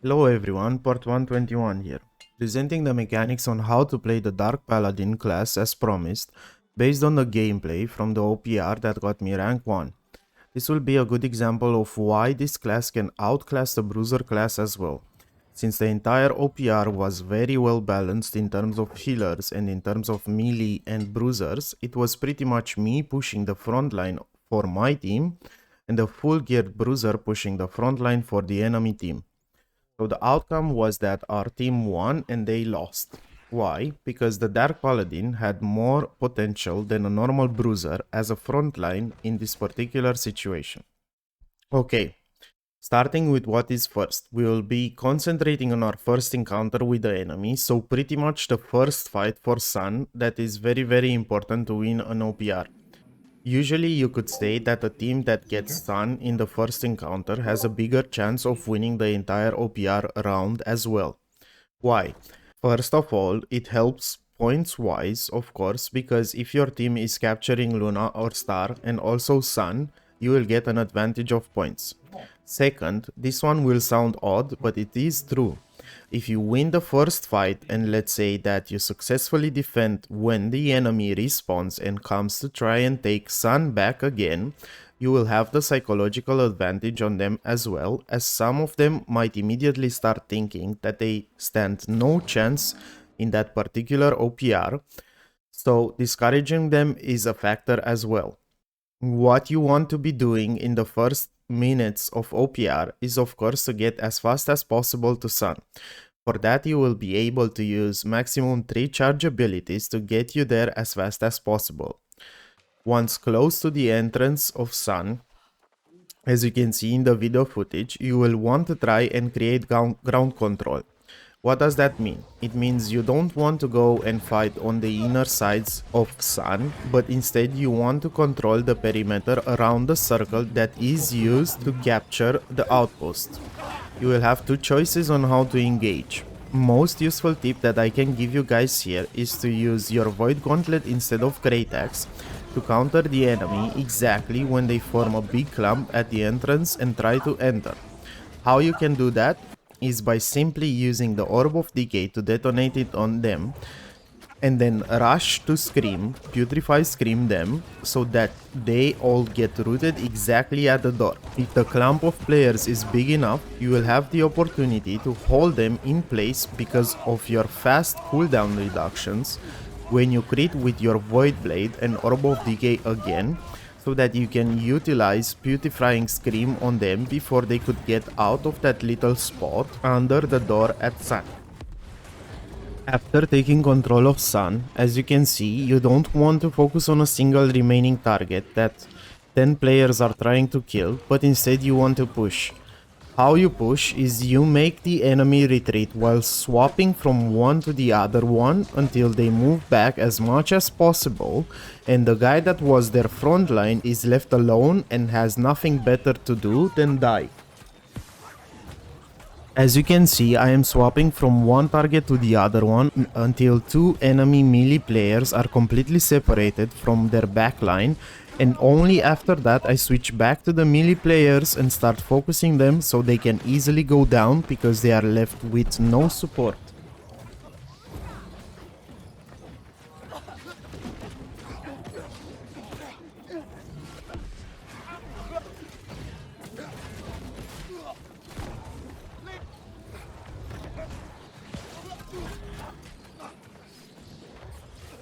Hello everyone, part 121 here, presenting the mechanics on how to play the Dark Paladin class as promised, based on the gameplay from the OPR that got me rank 1. This will be a good example of why this class can outclass the Bruiser class as well. Since the entire OPR was very well balanced in terms of healers and in terms of melee and bruisers, it was pretty much me pushing the frontline for my team and the full geared bruiser pushing the frontline for the enemy team. So the outcome was that our team won and they lost. Why? Because the Dark Paladin had more potential than a normal bruiser as a frontline in this particular situation. Okay, starting with what is first, we will be concentrating on our first encounter with the enemy, so pretty much the first fight for Sun that is very important to win an OPR. Usually you could say that a team that gets Sun in the first encounter has a bigger chance of winning the entire OPR round as well. Why? First of all, it helps points wise, of course, because if your team is capturing Luna or Star and also Sun, you will get an advantage of points. Second, this one will sound odd, but it is true. If you win the first fight and let's say that you successfully defend when the enemy respawns and comes to try and take Sun back again, you will have the psychological advantage on them as well, as some of them might immediately start thinking that they stand no chance in that particular OPR, so discouraging them is a factor as well. What you want to be doing in the first minutes of OPR is of course to get as fast as possible to Sun. For that you will be able to use maximum 3 charge abilities to get you there as fast as possible. Once close to the entrance of Sun, as you can see in the video footage, you will want to try and create ground control. What does that mean? It means you don't want to go and fight on the inner sides of Sun, but instead you want to control the perimeter around the circle that is used to capture the outpost. You will have 2 choices on how to engage. Most useful tip that I can give you guys here is to use your Voidgauntlet instead of Great Axe to counter the enemy exactly when they form a big clump at the entrance and try to enter. How you can do that is by simply using the Orb of Decay to detonate it on them and then rush to Scream, Putrefy Scream them so that they all get rooted exactly at the door. If the clump of players is big enough, you will have the opportunity to hold them in place because of your fast cooldown reductions when you crit with your Void Blade and Orb of Decay again, so that you can utilize Putrefying Scream on them before they could get out of that little spot under the door at Sun. After taking control of Sun, as you can see, you don't want to focus on a single remaining target that 10 players are trying to kill, but instead you want to push. How you push is you make the enemy retreat while swapping from one to the other one until they move back as much as possible, and the guy that was their front line is left alone and has nothing better to do than die. As you can see, I am swapping from one target to the other one until 2 enemy melee players are completely separated from their backline, and only after that I switch back to the melee players and start focusing them so they can easily go down because they are left with no support.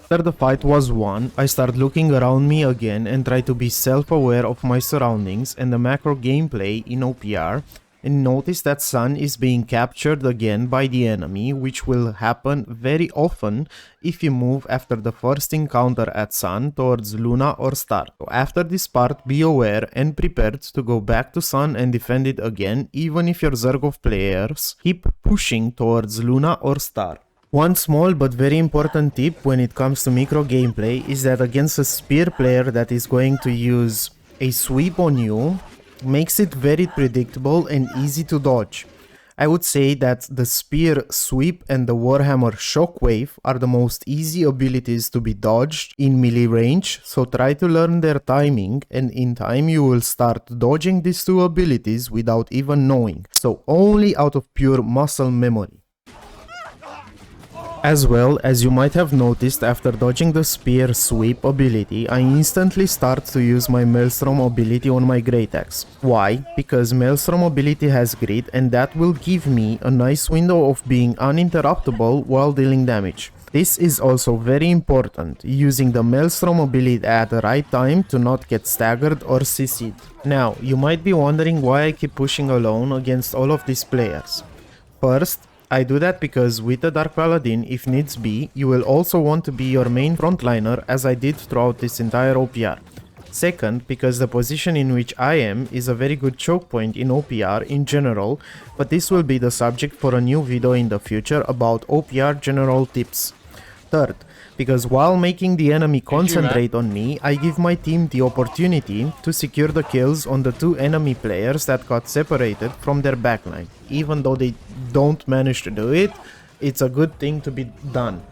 After the fight was won, I start looking around me again and try to be self-aware of my surroundings and the macro gameplay in OPR, and notice that Sun is being captured again by the enemy, which will happen very often if you move after the first encounter at Sun towards Luna or Star. So after this part, be aware and prepared to go back to Sun and defend it again, even if your Zerg of players keep pushing towards Luna or Star. One small but very important tip when it comes to micro gameplay is that against a spear player that is going to use a sweep on you, makes it very predictable and easy to dodge. I would say that the Spear, Sweep and the Warhammer Shockwave are the most easy abilities to be dodged in melee range, so try to learn their timing, and in time you will start dodging these two abilities without even knowing, so only out of pure muscle memory. As well, as you might have noticed, after dodging the Spear Sweep ability, I instantly start to use my Maelstrom ability on my Great Axe. Why? Because Maelstrom ability has grit, and that will give me a nice window of being uninterruptible while dealing damage. This is also very important, using the Maelstrom ability at the right time to not get staggered or CC'd. Now, you might be wondering why I keep pushing alone against all of these players. First, I do that because with the Dark Paladin, if needs be, you will also want to be your main frontliner as I did throughout this entire OPR. Second, because the position in which I am is a very good choke point in OPR in general, but this will be the subject for a new video in the future about OPR general tips. Third, because while making the enemy concentrate on me, I give my team the opportunity to secure the kills on the two enemy players that got separated from their backline. Even though they don't manage to do it, it's a good thing to be done.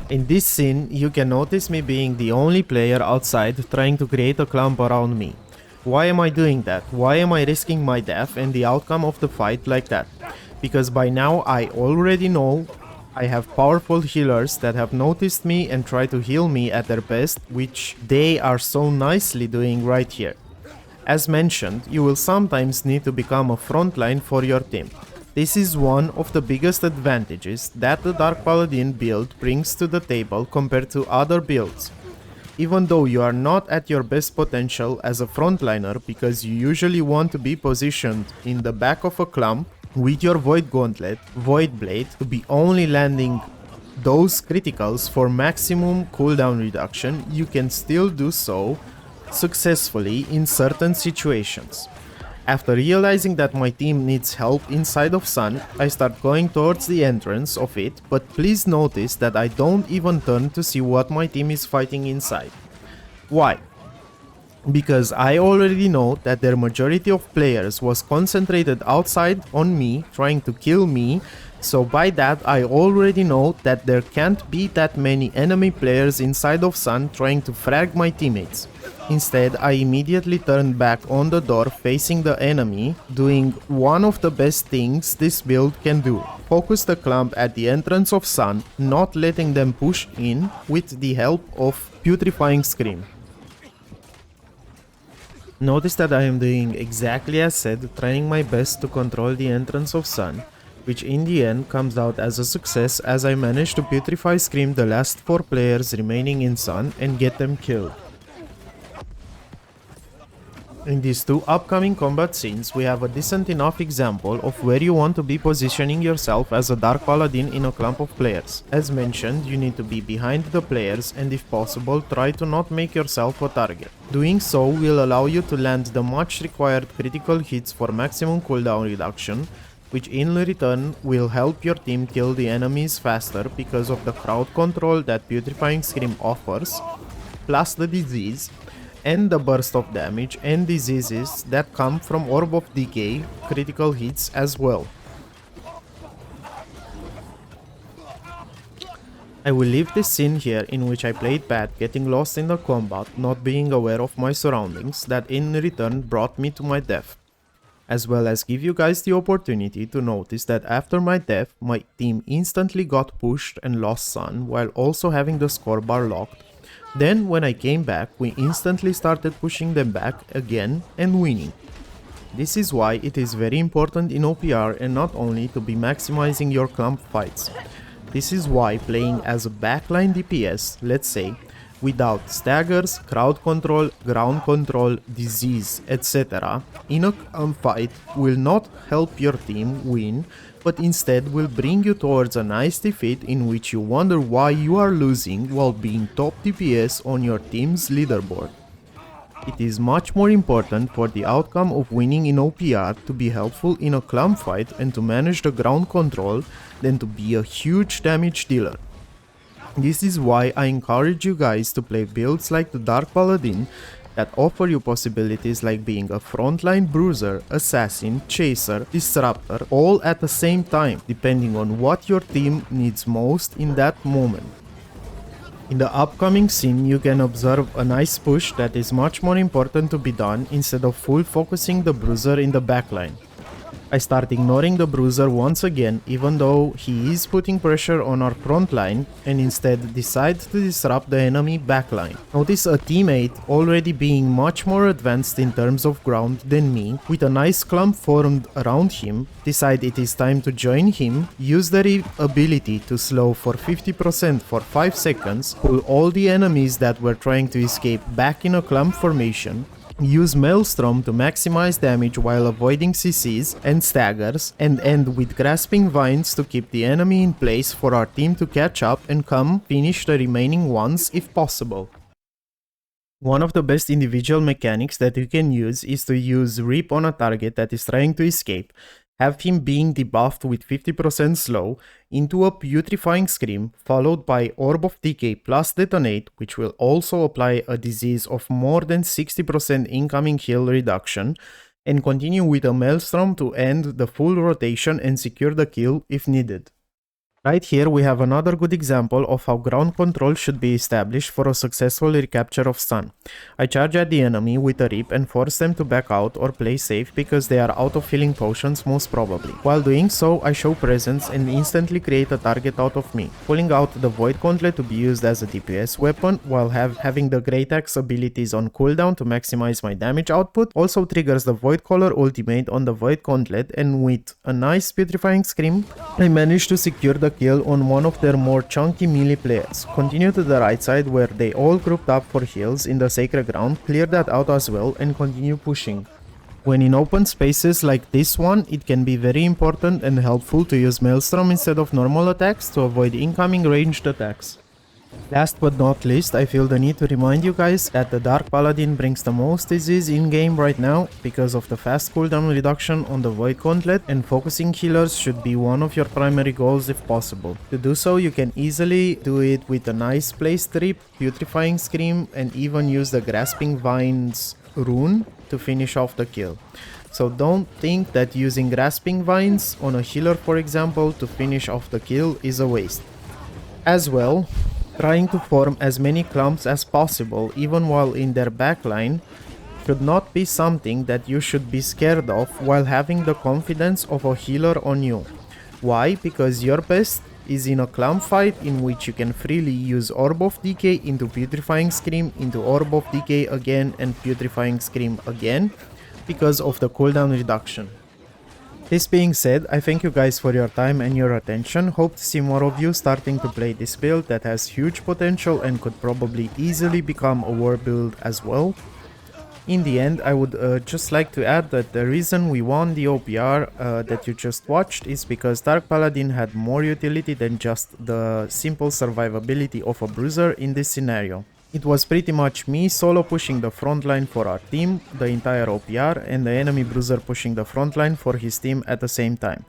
In this scene, you can notice me being the only player outside trying to create a clump around me. Why am I doing that? Why am I risking my death and the outcome of the fight like that? Because by now I already know I have powerful healers that have noticed me and try to heal me at their best, which they are so nicely doing right here. As mentioned, you will sometimes need to become a frontline for your team. This is one of the biggest advantages that the Dark Paladin build brings to the table compared to other builds. Even though you are not at your best potential as a frontliner because you usually want to be positioned in the back of a clump, with your Voidgauntlet, Voidblade, to be only landing those criticals for maximum cooldown reduction, you can still do so successfully in certain situations. After realizing that my team needs help inside of Sun, I start going towards the entrance of it, but please notice that I don't even turn to see what my team is fighting inside. Why? Because I already know that their majority of players was concentrated outside on me, trying to kill me, so by that I already know that there can't be that many enemy players inside of Sun trying to frag my teammates. Instead, I immediately turned back on the door facing the enemy, doing one of the best things this build can do. Focus the clump at the entrance of Sun, not letting them push in with the help of Putrefying Scream. Notice that I am doing exactly as said, trying my best to control the entrance of Sun, which in the end comes out as a success as I managed to Putrefy Scream the last 4 players remaining in Sun and get them killed. In these two upcoming combat scenes, we have a decent enough example of where you want to be positioning yourself as a Dark Paladin in a clump of players. As mentioned, you need to be behind the players and if possible, try to not make yourself a target. Doing so will allow you to land the much required critical hits for maximum cooldown reduction, which in return will help your team kill the enemies faster because of the crowd control that Putrefying Scream offers, plus the disease, and the burst of damage and diseases that come from Orb of Decay critical hits as well. I will leave this scene here in which I played bad, getting lost in the combat, not being aware of my surroundings, that in return brought me to my death. As well as give you guys the opportunity to notice that after my death, my team instantly got pushed and lost Sun while also having the score bar locked. Then when I came back, we instantly started pushing them back again and winning. This is why it is very important in OPR and not only to be maximizing your clump fights. This is why playing as a backline DPS, let's say, without staggers, crowd control, ground control, disease, etc. in a fight will not help your team win, but instead will bring you towards a nice defeat in which you wonder why you are losing while being top DPS on your team's leaderboard. It is much more important for the outcome of winning in OPR to be helpful in a clump fight and to manage the ground control than to be a huge damage dealer. This is why I encourage you guys to play builds like the Dark Paladin that offer you possibilities like being a frontline bruiser, assassin, chaser, disruptor, all at the same time, depending on what your team needs most in that moment. In the upcoming scene, you can observe a nice push that is much more important to be done instead of full focusing the bruiser in the backline. I start ignoring the bruiser once again, even though he is putting pressure on our front line, and instead decide to disrupt the enemy backline. Notice a teammate already being much more advanced in terms of ground than me, with a nice clump formed around him, decide it is time to join him, use the ability to slow for 50% for 5 seconds, pull all the enemies that were trying to escape back in a clump formation, use Maelstrom to maximize damage while avoiding CCs and staggers, and end with Grasping Vines to keep the enemy in place for our team to catch up and come finish the remaining ones if possible. One of the best individual mechanics that you can use is to use Rip on a target that is trying to escape, have him being debuffed with 50% slow into a Putrefying Scream, followed by Orb of Decay plus Detonate, which will also apply a disease of more than 60% incoming heal reduction, and continue with a Maelstrom to end the full rotation and secure the kill if needed. Right here we have another good example of how ground control should be established for a successful recapture of stun. I charge at the enemy with a rip and force them to back out or play safe because they are out of healing potions most probably. While doing so, I show presence and instantly create a target out of me, pulling out the Voidgauntlet to be used as a DPS weapon while having the Great Axe abilities on cooldown to maximize my damage output. Also triggers the Voidcaller ultimate on the Voidgauntlet, and with a nice Putrefying Scream, I managed to secure the kill on one of their more chunky melee players. Continue to the right side where they all grouped up for heals in the sacred ground, clear that out as well and continue pushing. When in open spaces like this one, it can be very important and helpful to use Maelstrom instead of normal attacks to avoid incoming ranged attacks. Last but not least, I feel the need to remind you guys that the Dark Paladin brings the most disease in game right now because of the fast cooldown reduction on the Voidgauntlet, and focusing healers should be one of your primary goals if possible. To do so, you can easily do it with a nice placed rip, Putrefying Scream, and even use the Grasping Vines rune to finish off the kill. So don't think that using Grasping Vines on a healer, for example, to finish off the kill is a waste. As well, trying to form as many clumps as possible even while in their backline should not be something that you should be scared of while having the confidence of a healer on you. Why? Because your best is in a clump fight in which you can freely use Orb of Decay into Putrefying Scream into Orb of Decay again and Putrefying Scream again because of the cooldown reduction. This being said, I thank you guys for your time and your attention. Hope to see more of you starting to play this build that has huge potential and could probably easily become a war build as well. In the end, I would just like to add that the reason we won the OPR that you just watched is because Dark Paladin had more utility than just the simple survivability of a bruiser in this scenario. It was pretty much me solo pushing the front line for our team, the entire OPR, and the enemy bruiser pushing the front line for his team at the same time.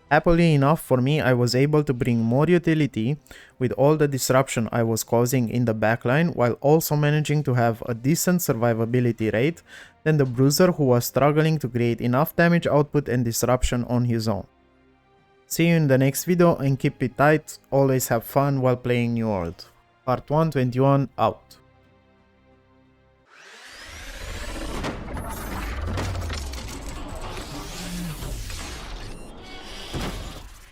Happily enough for me, I was able to bring more utility with all the disruption I was causing in the backline, while also managing to have a decent survivability rate than the bruiser who was struggling to create enough damage output and disruption on his own. See you in the next video and keep it tight, always have fun while playing New World. Part 121 out.